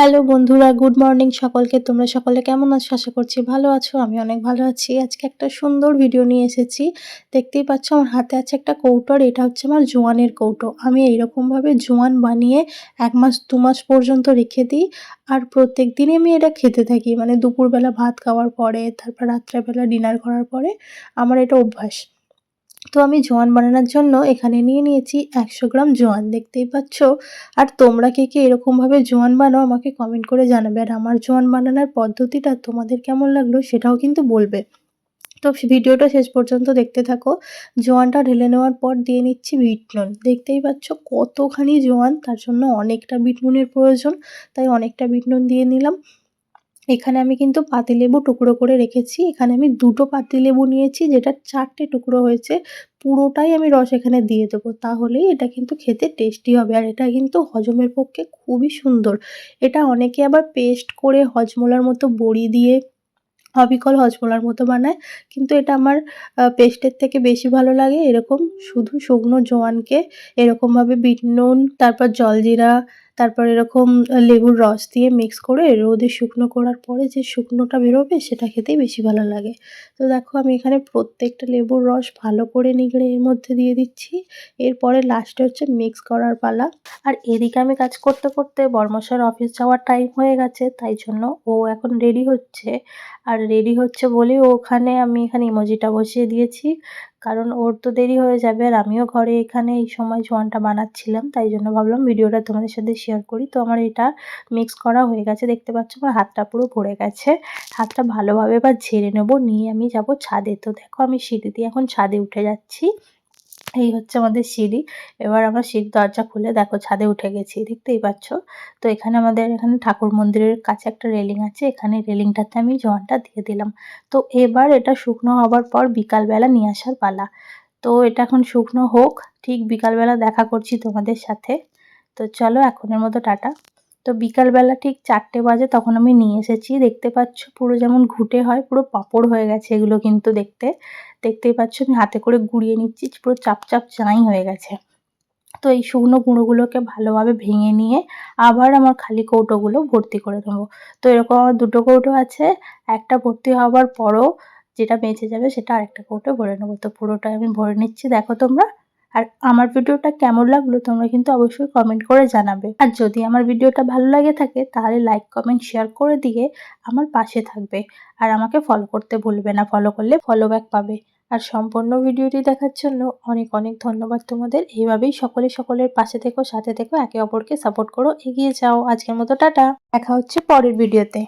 Hello বন্ধুরা, good morning সকলকে। তোমরা সকলে কেমন আছো? আশা করছি ভালো আছো। আমি অনেক ভালো আছি। আজকে একটা সুন্দর ভিডিও নিয়ে এসেছি। দেখতেই পাচ্ছ আমার হাতে আছে একটা কৌটো, আর এটা হচ্ছে আমার জোয়ানের কৌটো। আমি এইরকমভাবে জোয়ান বানিয়ে ১ মাস ২ মাস পর্যন্ত রেখে দিই। আর প্রত্যেকদিনই আমি এটা খেতে থাকি। মানে দুপুরবেলা ভাত খাওয়ার পরে, তারপর রাত্রেবেলা ডিনার করার পরে আমার এটা অভ্যাস। তো আমি জোয়ান বানানোর জন্য এখানে নিয়ে নিয়েছি ১০০ গ্রাম জোয়ান, দেখতেই পাচ্ছ। আর তোমরা কে কে এরকমভাবে জোয়ান বানাও আমাকে কমেন্ট করে জানাবে। আর আমার জোয়ান বানানোর পদ্ধতিটা তোমাদের কেমন লাগলো সেটাও কিন্তু বলবে। তো ভিডিওটা শেষ পর্যন্ত দেখতে থাকো। জোয়ানটা ঢেলে নেওয়ার পর দিয়ে নিচ্ছি বিট নুন। দেখতেই পাচ্ছ কতখানি জোয়ান, তার জন্য অনেকটা বিট নুনের প্রয়োজন। তাই অনেকটা বিট নুন দিয়ে নিলাম। এখানে আমি কিন্তু পাতিলেবু টুকরো করে রেখেছি। এখানে আমি ২ টো পাতিলেবু নিয়েছি, যেটার ৪ টে টুকরো হয়েছে। পুরোটাই আমি রস এখানে দিয়ে দেবো। তাহলেই এটা কিন্তু খেতে টেস্টি হবে। আর এটা কিন্তু হজমের পক্ষে খুবই সুন্দর। এটা অনেকে আবার পেস্ট করে হজমোলার মতো বড়ি দিয়ে অবিকল হজমোলার মতো বানায়। কিন্তু এটা আমার পেস্টের থেকে বেশি ভালো লাগে এরকম শুধু শুকনো জোয়ানকে এরকমভাবে বিট নুন, তারপর জলজিরা, তারপর এরকম লেবুর রস দিয়ে মিক্স করে রোদে শুকনো করার পরে যে শুকনোটা বেরোবে সেটা খেতেই বেশি ভালো লাগে। তো দেখো আমি এখানে প্রত্যেকটা লেবুর রস ভালো করে নিগড়ে এর মধ্যে দিয়ে দিচ্ছি। এরপরে লাস্টে হচ্ছে মিক্স করার পালা। আর এদিকে আমি কাজ করতে করতে বড়মশাইয়ের অফিস যাওয়ার টাইম হয়ে গেছে, তাই জন্য ও এখন রেডি হচ্ছে। আর রেডি হচ্ছে বলেই আমি এখানে ইমোজিটা বসিয়ে দিয়েছি। কারণ ওর তো দেরি হয়ে যাবে, আর আমিও ঘরে এখানে এই সময় জোয়ানটা বানাচ্ছিলাম। তাই জন্য ভাবলাম ভিডিওটা তোমাদের সাথে শেয়ার করি। তো আমার এটা মিক্স করা হয়ে গেছে। দেখতে পাচ্ছ আমার হাতটা পুরো ভরে গেছে। হাতটা ভালোভাবে এবার ঝেড়ে নেবো, নিয়ে আমি যাবো ছাদে। তো দেখো আমি সিঁড়ি দিয়ে এখন ছাদে উঠে যাচ্ছি। এই হচ্ছে আমাদের সিঁড়ি। এবার আমার সিঁড়ির দরজা খুলে দেখো ছাদে উঠে গেছি, দেখতেই পাচ্ছ। তো আমাদের এখানে ঠাকুর মন্দিরের কাছে একটা রেলিং আছে। এখানে রেলিংটাতে আমি জলটা দিয়ে দিলাম। তো এবার এটা শুকনো হবার পর বিকালবেলা নিয়ে আসার পালা। তো এটা এখন শুকনো হোক, ঠিক বিকালবেলা দেখা করছি তোমাদের সাথে। তো চলো এখনের মতো টাটা। তো বিকালবেলা ঠিক ৪টে বাজে তখন আমি নিয়ে এসেছি। দেখতে পাচ্ছ পুরো যেমন ঘুঁটে হয়, পুরো পাঁপড় হয়ে গেছে এগুলো কিন্তু দেখতেই পাচ্ছ আমি হাতে করে গুঁড়িয়ে নিচ্ছি, পুরো চাপ চাপ চাই হয়ে গেছে। তো এই শুকনো গুঁড়োগুলোকে ভালোভাবে ভেঙে নিয়ে আবার আমার খালি কৌটোগুলো ভর্তি করে নেবো। তো এরকম আমার ২ টো কৌটো আছে। একটা ভর্তি হবার পরও যেটা বেঁচে যাবে সেটা আরেকটা কৌটো ভরে নেবো। তো পুরোটাই আমি ভরে নিচ্ছি, দেখো তোমরা। আর আমার ভিডিওটা কেমন লাগলো তোমরা কিন্তু অবশ্যই কমেন্ট করে জানাবে। আর যদি আমার ভিডিওটা ভালো লাগে থাকে তাহলে লাইক, কমেন্ট, শেয়ার করে দিয়ে আমার পাশে থাকবে। আর আমাকে ফলো করতে ভুলবে না, ফলো করলে ফলো ব্যাক পাবে। আর সম্পূর্ণ ভিডিওটি দেখার জন্য অনেক অনেক ধন্যবাদ তোমাদের। এইভাবেই সকলে সকলের পাশে থেকো, সাথে থেকো, একে অপরকে সাপোর্ট করো, এগিয়ে যাও। আজকের মতো টাটা, দেখা হচ্ছে পরের ভিডিওতে।